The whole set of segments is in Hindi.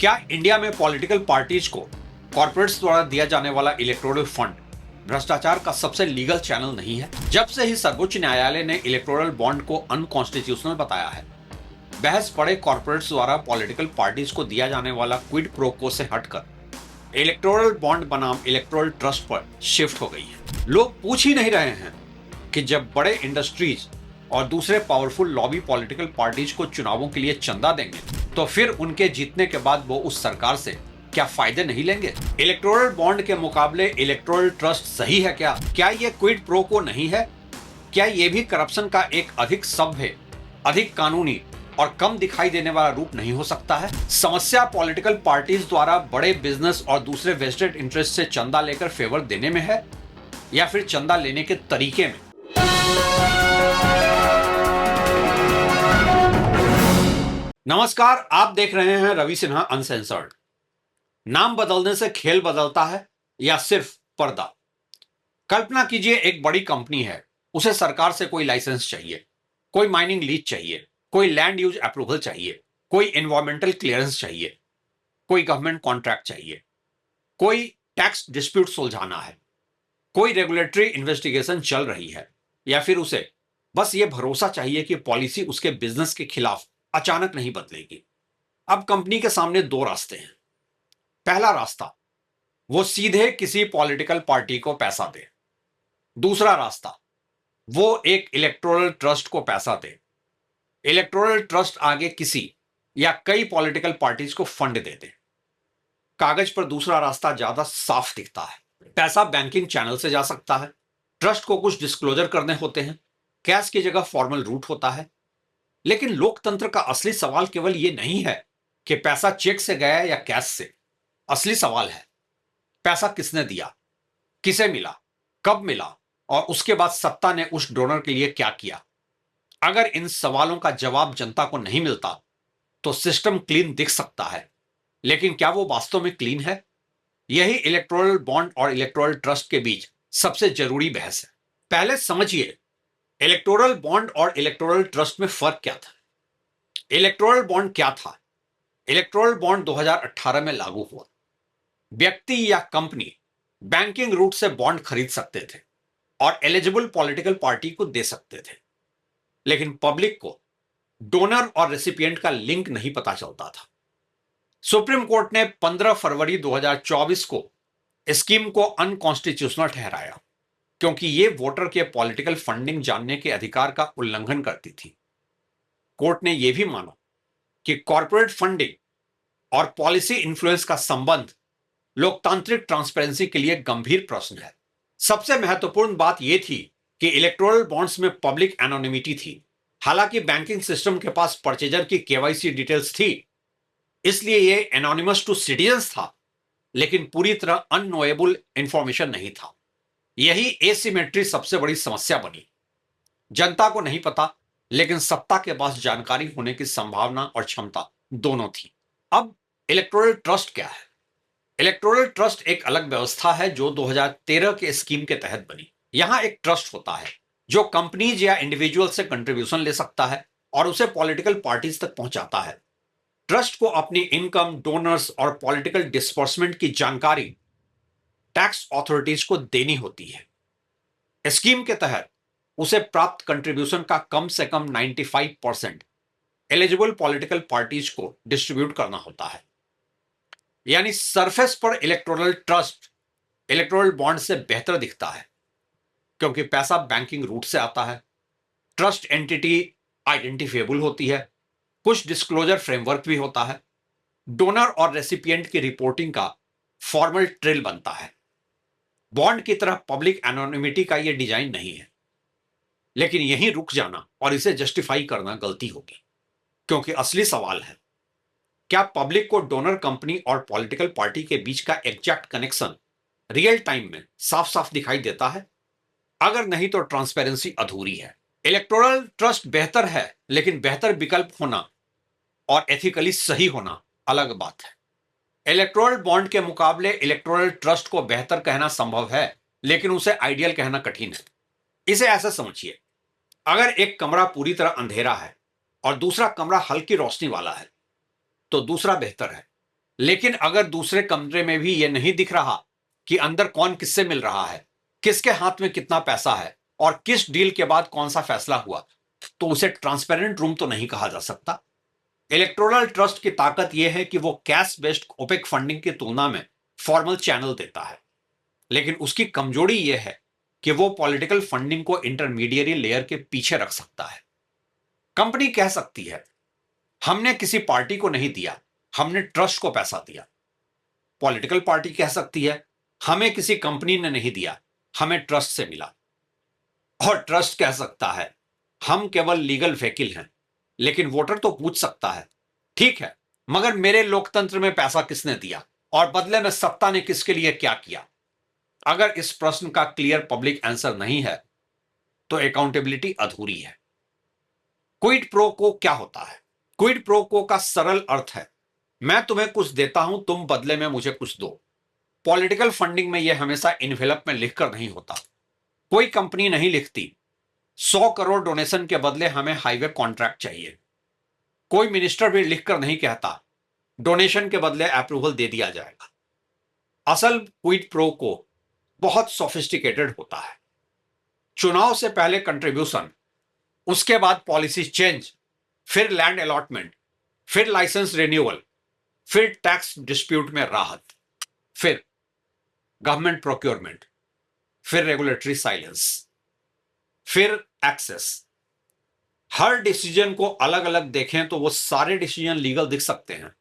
क्या इंडिया में पॉलिटिकल पार्टीज को कॉर्पोरेट्स द्वारा दिया जाने वाला इलेक्टोरल फंड भ्रष्टाचार का सबसे लीगल चैनल नहीं है? जब से ही सर्वोच्च न्यायालय ने इलेक्टोरल बॉन्ड को अनकॉन्स्टिट्यूशनल बताया है, बहस बड़े कॉर्पोरेट्स द्वारा पॉलिटिकल पार्टीज को दिया जाने वाला क्विड प्रो को से हटकर इलेक्टोरल बॉन्ड बनाम इलेक्टोरल ट्रस्ट पर शिफ्ट हो गई है। लोग पूछ ही नहीं रहे हैं कि जब बड़े इंडस्ट्रीज और दूसरे पावरफुल लॉबी पॉलिटिकल पार्टीज को चुनावों के लिए चंदा देंगे, तो फिर उनके जीतने के बाद वो उस सरकार से क्या फायदे नहीं लेंगे? इलेक्टोरल बॉन्ड के मुकाबले इलेक्टोरल ट्रस्ट सही है क्या? क्या ये क्विड प्रो को नहीं है? क्या ये भी करप्शन का एक अधिक सभ्य, अधिक कानूनी और कम दिखाई देने वाला रूप नहीं हो सकता है? समस्या पॉलिटिकल पार्टीज द्वारा बड़े बिजनेस और दूसरे वेस्टेड इंटरेस्ट से चंदा लेकर फेवर देने में है, या फिर चंदा लेने के तरीके में? नमस्कार, आप देख रहे हैं रवि सिन्हा अनसेंसर्ड। नाम बदलने से खेल बदलता है या सिर्फ पर्दा? कल्पना कीजिए, एक बड़ी कंपनी है, उसे सरकार से कोई लाइसेंस चाहिए, कोई माइनिंग लीज चाहिए, कोई लैंड यूज अप्रूवल चाहिए, कोई एनवायरमेंटल क्लियरेंस चाहिए, कोई गवर्नमेंट कॉन्ट्रैक्ट चाहिए, कोई टैक्स डिस्प्यूट सुलझाना है, कोई रेगुलेटरी इन्वेस्टिगेशन चल रही है, या फिर उसे बस ये भरोसा चाहिए कि पॉलिसी उसके बिजनेस के खिलाफ अचानक नहीं बदलेगी। अब कंपनी के सामने दो रास्ते हैं। पहला रास्ता, वो सीधे किसी पॉलिटिकल पार्टी को पैसा दे। दूसरा रास्ता, वो एक इलेक्टोरल ट्रस्ट को पैसा दे। इलेक्टोरल ट्रस्ट आगे किसी या कई पॉलिटिकल पार्टीज को फंड दे दे। कागज पर दूसरा रास्ता ज्यादा साफ दिखता है। पैसा बैंकिंग चैनल से जा सकता है, ट्रस्ट को कुछ डिस्क्लोजर करने होते हैं, कैश की जगह फॉर्मल रूट होता है। लेकिन लोकतंत्र का असली सवाल केवल यह नहीं है कि पैसा चेक से गया या कैश से। असली सवाल है, पैसा किसने दिया, किसे मिला, कब मिला, और उसके बाद सत्ता ने उस डोनर के लिए क्या किया। अगर इन सवालों का जवाब जनता को नहीं मिलता तो सिस्टम क्लीन दिख सकता है, लेकिन क्या वो वास्तव में क्लीन है? यही इलेक्टोरल बॉन्ड और इलेक्टोरल ट्रस्ट के बीच सबसे जरूरी बहस है। पहले समझिए, इलेक्टोरल बॉन्ड और इलेक्टोरल ट्रस्ट में फर्क क्या था। इलेक्टोरल बॉन्ड क्या था? इलेक्टोरल बॉन्ड 2018 में लागू हुआ। व्यक्ति या कंपनी बैंकिंग रूट से बॉन्ड खरीद सकते थे और एलिजिबल पॉलिटिकल पार्टी को दे सकते थे, लेकिन पब्लिक को डोनर और रेसिपिएंट का लिंक नहीं पता चलता था। सुप्रीम कोर्ट ने 15 फरवरी 2024 को स्कीम को अनकॉन्स्टिट्यूशनल ठहराया, क्योंकि यह वोटर के पॉलिटिकल फंडिंग जानने के अधिकार का उल्लंघन करती थी। कोर्ट ने यह भी माना कि कॉर्पोरेट फंडिंग और पॉलिसी इन्फ्लुएंस का संबंध लोकतांत्रिक ट्रांसपेरेंसी के लिए गंभीर प्रश्न है। सबसे महत्वपूर्ण बात यह थी कि इलेक्टोरल बॉन्ड्स में पब्लिक एनोनिमिटी थी। हालांकि बैंकिंग सिस्टम के पास परचेजर की केवाईसी डिटेल्स थी, इसलिए यह एनोनिमस टू सिटीजन्स था, लेकिन पूरी तरह अननोएबल इंफॉर्मेशन नहीं था। यही एसिमेट्री सबसे बड़ी समस्या बनी। जनता को नहीं पता, लेकिन सत्ता के पास जानकारी होने की संभावना और क्षमता दोनों थी। अब इलेक्टोरल ट्रस्ट क्या है? इलेक्टोरल ट्रस्ट एक अलग व्यवस्था है जो 2013 के स्कीम के तहत बनी। यहां एक ट्रस्ट होता है जो कंपनीज या इंडिविजुअल से कंट्रीब्यूशन ले सकता है और उसे पॉलिटिकल पार्टीज तक पहुंचाता है। ट्रस्ट को अपनी इनकम, डोनर्स और पॉलिटिकल डिस्बर्समेंट की जानकारी टैक्स अथॉरिटीज को देनी होती है। स्कीम के तहत उसे प्राप्त कंट्रीब्यूशन का कम से कम 95% एलिजिबल पॉलिटिकल पार्टीज को डिस्ट्रीब्यूट करना होता है। यानी सरफेस पर इलेक्टोरल ट्रस्ट इलेक्टोरल बॉन्ड से बेहतर दिखता है, क्योंकि पैसा बैंकिंग रूट से आता है, ट्रस्ट एंटिटी आइडेंटिफिएबल होती है, कुछ डिस्क्लोजर फ्रेमवर्क भी होता है, डोनर और रेसिपिएंट की रिपोर्टिंग का फॉर्मल ट्रेल बनता है। बॉन्ड की तरह पब्लिक एनोनिमिटी का यह डिजाइन नहीं है, लेकिन यहीं रुक जाना और इसे जस्टिफाई करना गलती होगी, क्योंकि असली सवाल है, क्या पब्लिक को डोनर कंपनी और पॉलिटिकल पार्टी के बीच का एग्जैक्ट कनेक्शन रियल टाइम में साफ साफ दिखाई देता है? अगर नहीं तो ट्रांसपेरेंसी अधूरी है। इलेक्टोरल ट्रस्ट बेहतर है, लेकिन बेहतर विकल्प होना और एथिकली सही होना अलग बात है। इलेक्टोरल बॉन्ड के मुकाबले इलेक्टोरल ट्रस्ट को बेहतर कहना संभव है, लेकिन उसे आइडियल कहना कठिन है। इसे ऐसा समझिए, अगर एक कमरा पूरी तरह अंधेरा है और दूसरा कमरा हल्की रोशनी वाला है, तो दूसरा बेहतर है, लेकिन अगर दूसरे कमरे में भी यह नहीं दिख रहा कि अंदर कौन किससे मिल रहा है, किसके हाथ में कितना पैसा है और किस डील के बाद कौन सा फैसला हुआ, तो उसे ट्रांसपेरेंट रूम तो नहीं कहा जा सकता। इलेक्टोरल ट्रस्ट की ताकत यह है कि वो कैश बेस्ड ओपेक फंडिंग की तुलना में फॉर्मल चैनल देता है, लेकिन उसकी कमजोरी यह है कि वो पॉलिटिकल फंडिंग को इंटरमीडिएरी लेयर के पीछे रख सकता है। कंपनी कह सकती है हमने किसी पार्टी को नहीं दिया, हमने ट्रस्ट को पैसा दिया। पॉलिटिकल पार्टी कह सकती है हमें किसी कंपनी ने नहीं दिया, हमें ट्रस्ट से मिला। और ट्रस्ट कह सकता है हम केवल लीगल वकील हैं, लेकिन वोटर तो पूछ सकता है ठीक है, मगर मेरे लोकतंत्र में पैसा किसने दिया और बदले में सत्ता ने किसके लिए क्या किया। अगर इस प्रश्न का क्लियर पब्लिक आंसर नहीं है तो अकाउंटेबिलिटी अधूरी है। क्विड प्रो को क्या होता है? क्विड प्रो को का सरल अर्थ है मैं तुम्हें कुछ देता हूं, तुम बदले में मुझे कुछ दो। पॉलिटिकल फंडिंग में यह हमेशा इन्वेलप में लिखकर नहीं होता। कोई कंपनी नहीं लिखती 100 करोड़ डोनेशन के बदले हमें हाईवे कॉन्ट्रैक्ट चाहिए। कोई मिनिस्टर भी लिखकर नहीं कहता डोनेशन के बदले अप्रूवल दे दिया जाएगा। असल क्विड प्रो को बहुत सोफिस्टिकेटेड होता है। चुनाव से पहले कंट्रीब्यूशन, उसके बाद पॉलिसी चेंज, फिर लैंड अलॉटमेंट, फिर लाइसेंस रिन्यूअल, फिर टैक्स डिस्प्यूट में राहत, फिर गवर्नमेंट प्रोक्योरमेंट, फिर रेगुलेटरी साइलेंस, फिर एक्सेस। हर डिसीजन को अलग अलग देखें तो वो सारे डिसीजन लीगल दिख सकते हैं,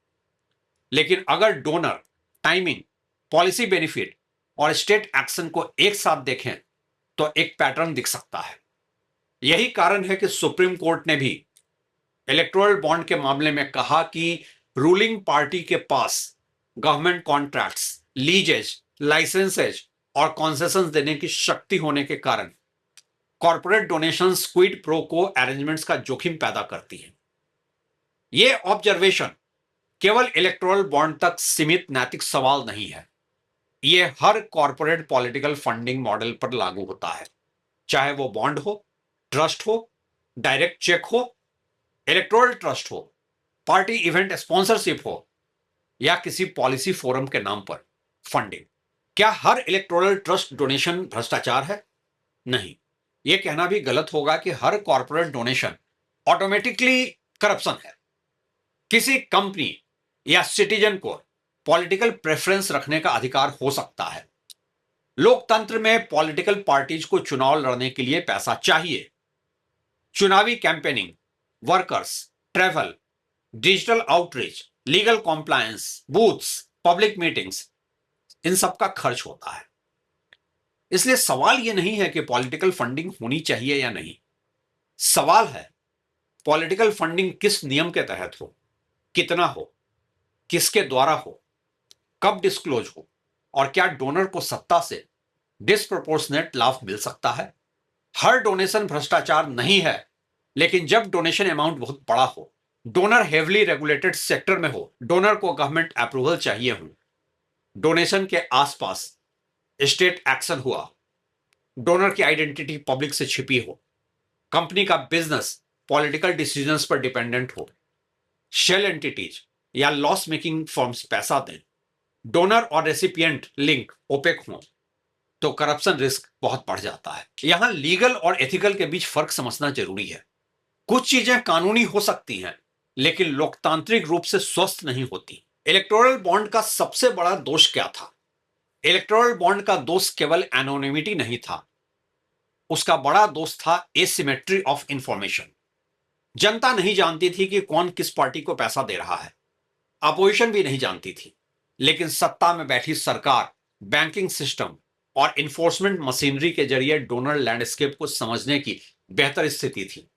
लेकिन अगर डोनर, टाइमिंग, पॉलिसी बेनिफिट और स्टेट एक्शन को एक साथ देखें तो एक पैटर्न दिख सकता है। यही कारण है कि सुप्रीम कोर्ट ने भी इलेक्टोरल बॉन्ड के मामले में कहा कि रूलिंग पार्टी के पास गवर्नमेंट कॉन्ट्रैक्ट्स, लीजेज, लाइसेंसेज और कॉन्सेशंस देने की शक्ति होने के कारण कॉर्पोरेट डोनेशंस क्विड प्रो को अरेंजमेंट्स का जोखिम पैदा करती है। यह ऑब्जर्वेशन केवल इलेक्टोरल बॉन्ड तक सीमित नैतिक सवाल नहीं है, यह हर कॉर्पोरेट पॉलिटिकल फंडिंग मॉडल पर लागू होता है, चाहे वो बॉन्ड हो, ट्रस्ट हो, डायरेक्ट चेक हो, इलेक्टोरल ट्रस्ट हो, पार्टी इवेंट स्पॉन्सरशिप हो या किसी पॉलिसी फोरम के नाम पर फंडिंग। क्या हर इलेक्टोरल ट्रस्ट डोनेशन भ्रष्टाचार है? नहीं। यह कहना भी गलत होगा कि हर कॉर्पोरेट डोनेशन ऑटोमेटिकली करप्शन है। किसी कंपनी या सिटीजन को पॉलिटिकल प्रेफरेंस रखने का अधिकार हो सकता है। लोकतंत्र में पॉलिटिकल पार्टीज को चुनाव लड़ने के लिए पैसा चाहिए। चुनावी campaigning, workers, travel, digital outreach, legal compliance, booths, public meetings, इन सब का खर्च होता है। इसलिए सवाल यह नहीं है कि पॉलिटिकल फंडिंग होनी चाहिए या नहीं, सवाल है पॉलिटिकल फंडिंग किस नियम के तहत हो, कितना हो, किसके द्वारा हो, कब डिस्क्लोज हो और क्या डोनर को सत्ता से डिस्प्रोपोर्शनेट लाभ मिल सकता है। हर डोनेशन भ्रष्टाचार नहीं है, लेकिन जब डोनेशन अमाउंट बहुत बड़ा हो, डोनर हेवली रेगुलेटेड सेक्टर में हो, डोनर को गवर्नमेंट अप्रूवल चाहिए हो, डोनेशन के आसपास स्टेट एक्शन हुआ, डोनर की आइडेंटिटी पब्लिक से छिपी हो, कंपनी का बिजनेस पॉलिटिकल डिसीजंस पर डिपेंडेंट हो, शेल एंटिटीज या लॉस मेकिंग फर्म्स पैसा दें, डोनर और रेसिपिएंट लिंक ओपेक हो, तो करप्शन रिस्क बहुत बढ़ जाता है। यहां लीगल और एथिकल के बीच फर्क समझना जरूरी है। कुछ चीजें कानूनी हो सकती हैं, लेकिन लोकतांत्रिक रूप से स्वस्थ नहीं होती। इलेक्टोरल बॉन्ड का सबसे बड़ा दोष क्या था? इलेक्टोरल बॉन्ड का दोष केवल एनोनिमिटी नहीं था, उसका बड़ा दोष था एसिमेट्री ऑफ इंफॉर्मेशन। जनता नहीं जानती थी कि कौन किस पार्टी को पैसा दे रहा है, अपोजिशन भी नहीं जानती थी, लेकिन सत्ता में बैठी सरकार, बैंकिंग सिस्टम और इन्फोर्समेंट मशीनरी के जरिए डोनर लैंडस्केप को समझने की बेहतर स्थिति थी।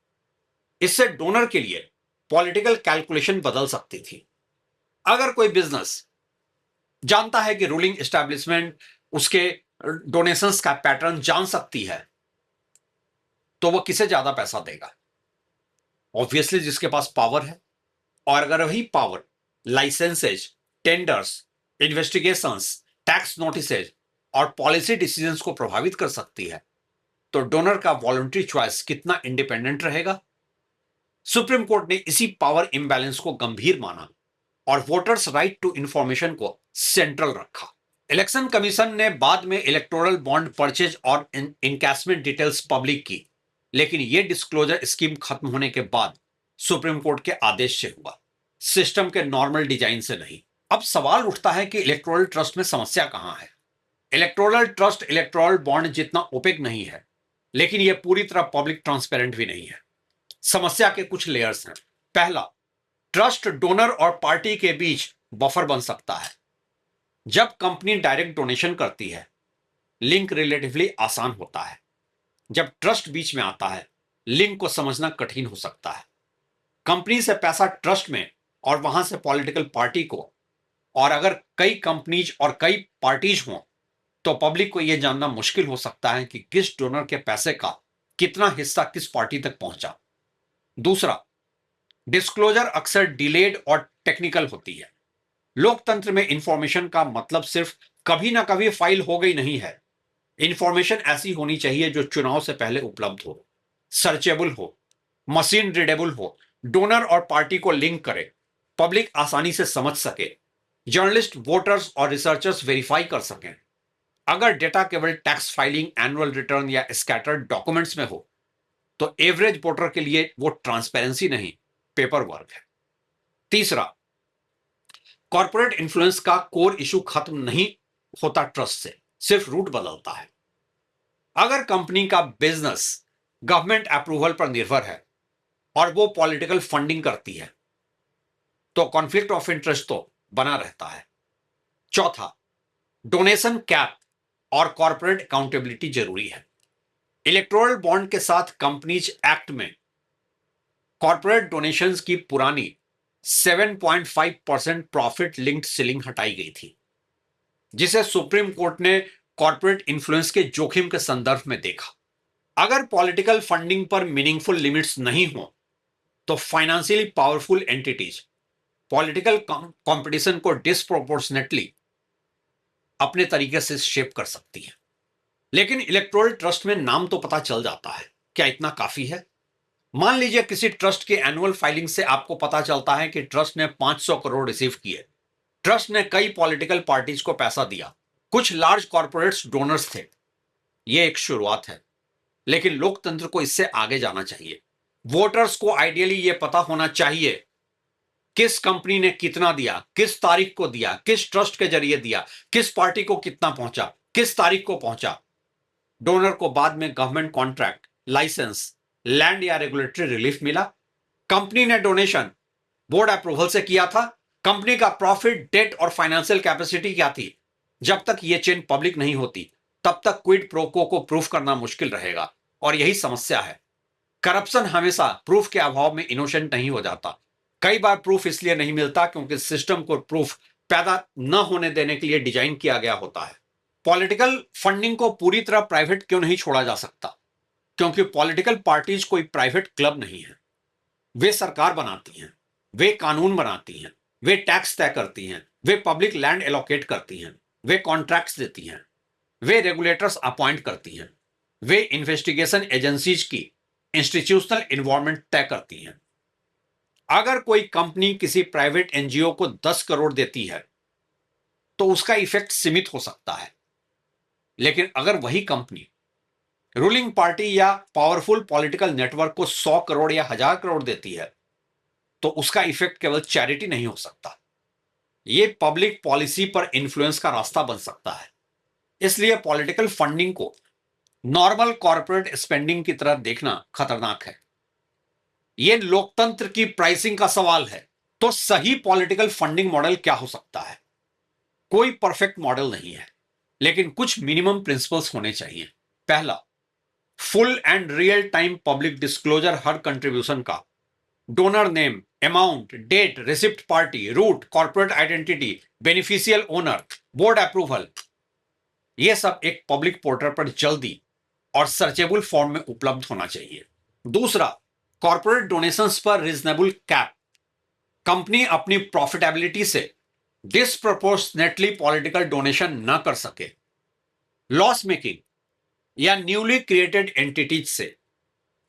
इससे डोनर के लिए पॉलिटिकल कैलकुलेशन बदल सकती थी। अगर कोई बिजनेस जानता है कि रूलिंग एस्टैब्लिशमेंट उसके डोनेशंस का पैटर्न जान सकती है, तो वह किसे ज्यादा पैसा देगा? ऑब्वियसली जिसके पास पावर है। और अगर वही power licences, tenders, investigations, tax notices और पॉलिसी डिसीजंस को प्रभावित कर सकती है, तो डोनर का वॉलंटरी चॉइस कितना इंडिपेंडेंट रहेगा? सुप्रीम कोर्ट ने इसी पावर इंबैलेंस को गंभीर माना और वोटर्स राइट टू इंफॉर्मेशन को सेंट्रल रखा। इलेक्शन कमीशन ने बाद में इलेक्टोरल बॉन्ड परचेज और इनकैशमेंट डिटेल्स पब्लिक की, लेकिन यह डिस्क्लोजर स्कीम खत्म होने के बाद सुप्रीम कोर्ट के आदेश से हुआ, सिस्टम के नॉर्मल डिजाइन से नहीं। अब सवाल उठता है कि इलेक्टोरल ट्रस्ट में समस्या कहां है। इलेक्टोरल ट्रस्ट इलेक्टोरल बॉन्ड जितना ओपेक नहीं है, लेकिन यह पूरी तरह पब्लिक ट्रांसपेरेंट भी नहीं है। समस्या के कुछ लेयर्स हैं। पहला, ट्रस्ट डोनर और पार्टी के बीच बफर बन सकता है। जब कंपनी डायरेक्ट डोनेशन करती है, लिंक रिलेटिवली आसान होता है। जब ट्रस्ट बीच में आता है, लिंक को समझना कठिन हो सकता है। कंपनी से पैसा ट्रस्ट में और वहां से पॉलिटिकल पार्टी को, और अगर कई कंपनीज और कई पार्टीज हों तो पब्लिक को यह जानना मुश्किल हो सकता है कि किस डोनर के पैसे का कितना हिस्सा किस पार्टी तक पहुंचा। दूसरा, डिस्क्लोजर अक्सर डिलेड और टेक्निकल होती है। लोकतंत्र में इंफॉर्मेशन का मतलब सिर्फ कभी ना कभी फाइल हो गई नहीं है। इंफॉर्मेशन ऐसी होनी चाहिए जो चुनाव से पहले उपलब्ध हो, सर्चेबल हो, मशीन रीडेबल हो, डोनर और पार्टी को लिंक करे, पब्लिक आसानी से समझ सके, जर्नलिस्ट, वोटर्स और रिसर्चर्स वेरीफाई कर सकें। अगर डेटा केवल टैक्स फाइलिंग, एनुअल रिटर्न या स्कैटर्ड डॉक्यूमेंट्स में हो तो एवरेज वोटर के लिए वो ट्रांसपेरेंसी नहीं, पेपर वर्क है। तीसरा, कॉर्पोरेट इन्फ्लुएंस का कोर इशू खत्म नहीं होता ट्रस्ट से, सिर्फ रूट बदलता है। अगर कंपनी का बिजनेस गवर्नमेंट अप्रूवल पर निर्भर है और वो पॉलिटिकल फंडिंग करती है तो कॉन्फ्लिक्ट ऑफ इंटरेस्ट तो बना रहता है। चौथा, डोनेशन कैप और कॉर्पोरेट अकाउंटेबिलिटी जरूरी है। इलेक्टोरल बॉन्ड के साथ कंपनीज एक्ट में कॉर्पोरेट डोनेशंस की पुरानी 7.5% प्रॉफिट लिंक्ड सीलिंग हटाई गई थी, जिसे सुप्रीम कोर्ट ने कॉर्पोरेट इन्फ्लुएंस के जोखिम के संदर्भ में देखा। अगर पॉलिटिकल फंडिंग पर मीनिंगफुल लिमिट्स नहीं हो तो financially powerful entities political competition को डिस्प्रोपोर्शनेटली अपने तरीके से शेप कर सकती है। लेकिन इलेक्टोरल ट्रस्ट में नाम तो पता चल जाता है, क्या इतना काफी है? मान लीजिए किसी ट्रस्ट की एनुअल फाइलिंग से आपको पता चलता है कि ट्रस्ट ने 500 करोड़ रिसीव किए। ट्रस्ट ने कई पॉलिटिकल पार्टीज को पैसा दिया, कुछ लार्ज कॉर्पोरेट्स डोनर्स थे। यह एक शुरुआत है, लेकिन लोकतंत्र को इससे आगे जाना चाहिए। वोटर्स को आइडियली यह पता होना चाहिए किस कंपनी ने कितना दिया, किस तारीख को दिया, किस ट्रस्ट के जरिए दिया, किस पार्टी को कितना पहुंचा, किस तारीख को पहुंचा। डोनर को बाद में गवर्नमेंट कॉन्ट्रैक्ट, लाइसेंस, लैंड या रेगुलेटरी रिलीफ मिला। कंपनी ने डोनेशन बोर्ड अप्रूवल से किया था। कंपनी का प्रॉफिट, डेट और फाइनेंशियल कैपेसिटी क्या थी। जब तक यह चेन पब्लिक नहीं होती तब तक क्विड प्रो क्वो को प्रूफ करना मुश्किल रहेगा, और यही समस्या है। करप्शन हमेशा प्रूफ के अभाव में इनोसेंट नहीं हो जाता। कई बार प्रूफ इसलिए नहीं मिलता क्योंकि सिस्टम को प्रूफ पैदा न होने देने के लिए डिजाइन किया गया होता है। पॉलिटिकल फंडिंग को पूरी तरह प्राइवेट क्यों नहीं छोड़ा जा सकता? क्योंकि पॉलिटिकल पार्टीज कोई प्राइवेट क्लब नहीं है। वे सरकार बनाती हैं, वे कानून बनाती हैं, वे टैक्स तय करती हैं, वे पब्लिक लैंड एलोकेट करती हैं, वे कॉन्ट्रैक्ट्स देती हैं, वे रेगुलेटर्स अपॉइंट करती हैं, वे इन्वेस्टिगेशन एजेंसीज की इंस्टीट्यूशनल इन्वॉल्वमेंट तय करती हैं। अगर कोई कंपनी किसी प्राइवेट एनजीओ को 10 करोड़ देती है तो उसका इफेक्ट सीमित हो सकता है, लेकिन अगर वही कंपनी रूलिंग पार्टी या पावरफुल पॉलिटिकल नेटवर्क को 100 करोड़ या 1000 करोड़ देती है तो उसका इफेक्ट केवल चैरिटी नहीं हो सकता, यह पब्लिक पॉलिसी पर इन्फ्लुएंस का रास्ता बन सकता है। इसलिए पॉलिटिकल फंडिंग को नॉर्मल कॉर्पोरेट स्पेंडिंग की तरह देखना खतरनाक है। यह लोकतंत्र की प्राइसिंग का सवाल है। तो सही पॉलिटिकल फंडिंग मॉडल क्या हो सकता है? कोई परफेक्ट मॉडल नहीं है, लेकिन कुछ मिनिमम प्रिंसिपल्स होने चाहिए। पहला, full and real time public disclosure हर कंट्रीब्यूशन का, donor name, amount, date, receipt, party, route, corporate identity, beneficial owner, board approval, यह सब एक पब्लिक पोर्टल पर जल्दी और सर्चेबल फॉर्म में उपलब्ध होना चाहिए। दूसरा, कॉर्पोरेट डोनेशंस पर रीजनेबल कैप। कंपनी अपनी प्रॉफिटेबिलिटी से डिस्प्रोपोर्शनेटली पॉलिटिकल डोनेशन न कर सके। लॉस मेकिंग या न्यूली क्रिएटेड एंटिटीज से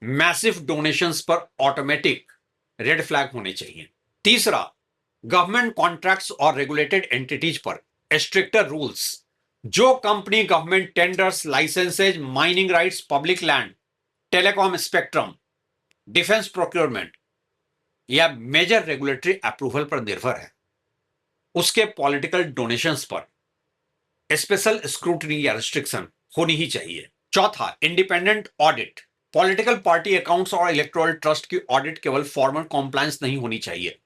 मैसिव डोनेशंस पर ऑटोमेटिक रेड फ्लैग होने चाहिए। तीसरा, गवर्नमेंट कॉन्ट्रैक्ट्स और रेगुलेटेड एंटिटीज पर स्ट्रिक्टर रूल्स। जो company government tenders, licences, mining rights, public land, telecom spectrum, defence procurement या मेजर रेगुलेटरी अप्रूवल पर निर्भर है, उसके पॉलिटिकल डोनेशंस पर स्पेशल स्क्रूटनी या रिस्ट्रिक्शन होनी ही चाहिए। चौथा, independent audit. Political party accounts और इलेक्टोरल ट्रस्ट की ऑडिट केवल फॉर्मल कॉम्प्लायंस नहीं होनी चाहिए,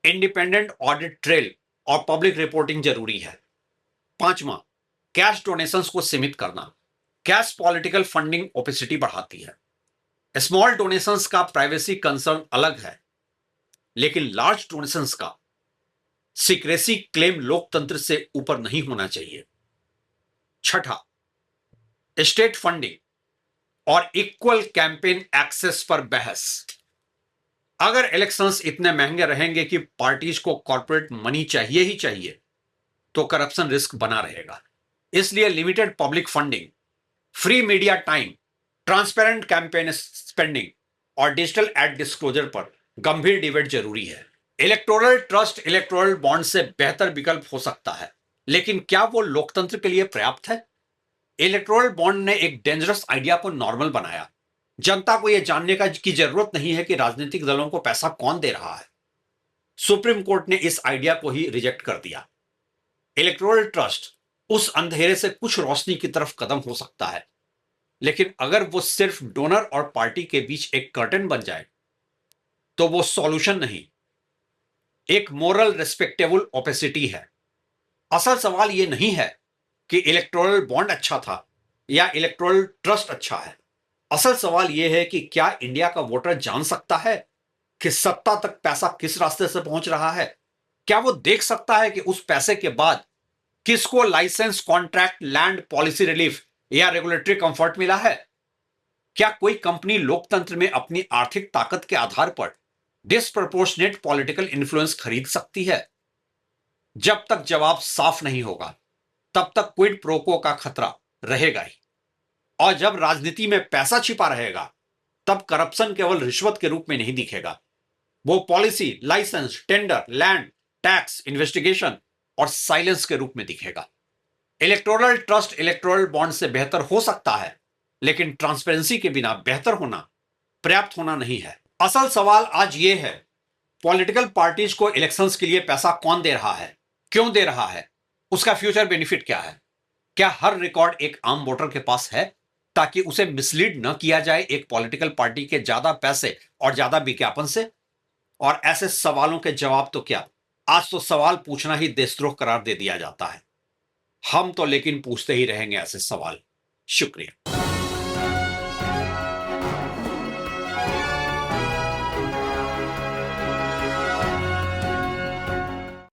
इंडिपेंडेंट ऑडिट ट्रेल और पब्लिक रिपोर्टिंग जरूरी है। पांचवा, कैश डोनेशंस को सीमित करना। कैश पॉलिटिकल फंडिंग ओपेसिटी बढ़ाती है। स्मॉल डोनेशंस का प्राइवेसी कंसर्न अलग है, लेकिन लार्ज डोनेशंस का सीक्रेसी क्लेम लोकतंत्र से ऊपर नहीं होना चाहिए। छठा, स्टेट फंडिंग और इक्वल कैंपेन एक्सेस पर बहस। अगर इलेक्शंस इतने महंगे रहेंगे कि पार्टीज को कॉर्पोरेट मनी चाहिए ही चाहिए, तो करप्शन रिस्क बना रहेगा। इसलिए limited public funding, free media time, transparent campaign spending और डिजिटल एड डिस्क्लोजर पर गंभीर डिबेट जरूरी है। इलेक्टोरल ट्रस्ट इलेक्टोरल बॉन्ड से बेहतर विकल्प हो सकता है, लेकिन क्या वो लोकतंत्र के लिए पर्याप्त है? इलेक्टोरल बॉन्ड ने एक डेंजरस आइडिया को नॉर्मल बनाया। जनता को यह जानने की जरूरत नहीं है कि राजनीतिक दलों को पैसा कौन दे रहा है। सुप्रीम कोर्ट ने इस आइडिया को ही रिजेक्ट कर दिया। इलेक्टोरल ट्रस्ट उस अंधेरे से कुछ रोशनी की तरफ कदम हो सकता है, लेकिन अगर वो सिर्फ डोनर और पार्टी के बीच एक कर्टन बन जाए, तो वो सॉल्यूशन नहीं, एक मोरल रिस्पेक्टेबल ओपेसिटी है। असल सवाल ये नहीं है कि इलेक्टोरल बॉन्ड अच्छा था या इलेक्टोरल ट्रस्ट अच्छा है। असल सवाल यह है कि क्या इंडिया का वोटर जान सकता है कि सत्ता तक पैसा किस रास्ते से पहुंच रहा है? क्या वो देख सकता है कि उस पैसे के बाद किसको licence, contract, land, policy relief या रेगुलेटरी कंफर्ट मिला है? क्या कोई कंपनी लोकतंत्र में अपनी आर्थिक ताकत के आधार पर डिसप्रपोर्शनेट पॉलिटिकल इन्फ्लुएंस खरीद सकती है? जब तक जवाब साफ नहीं होगा, तब तक क्विड प्रोको का खतरा रहेगा ही। और जब राजनीति में पैसा छिपा रहेगा, तब करप्शन केवल रिश्वत के रूप में नहीं दिखेगा, वो policy, licence, tender, land, tax, investigation और साइलेंस के रूप में दिखेगा। इलेक्टोरल ट्रस्ट इलेक्टोरल बॉन्ड से बेहतर हो सकता है, लेकिन ट्रांसपेरेंसी के बिना बेहतर होना पर्याप्त होना नहीं है। असल सवाल आज यह है, पॉलिटिकल पार्टीज को इलेक्शंस के लिए पैसा कौन दे रहा है, क्यों दे रहा है, उसका फ्यूचर बेनिफिट क्या है? क्या हर रिकॉर्ड एक आम वोटर के पास है, ताकि उसे मिसलीड न किया जाए एक पॉलिटिकल पार्टी के ज्यादा पैसे और ज्यादा विज्ञापन से? और ऐसे सवालों के जवाब तो क्या, आज तो सवाल पूछना ही देशद्रोह करार दे दिया जाता है। हम तो लेकिन पूछते ही रहेंगे ऐसे सवाल। शुक्रिया।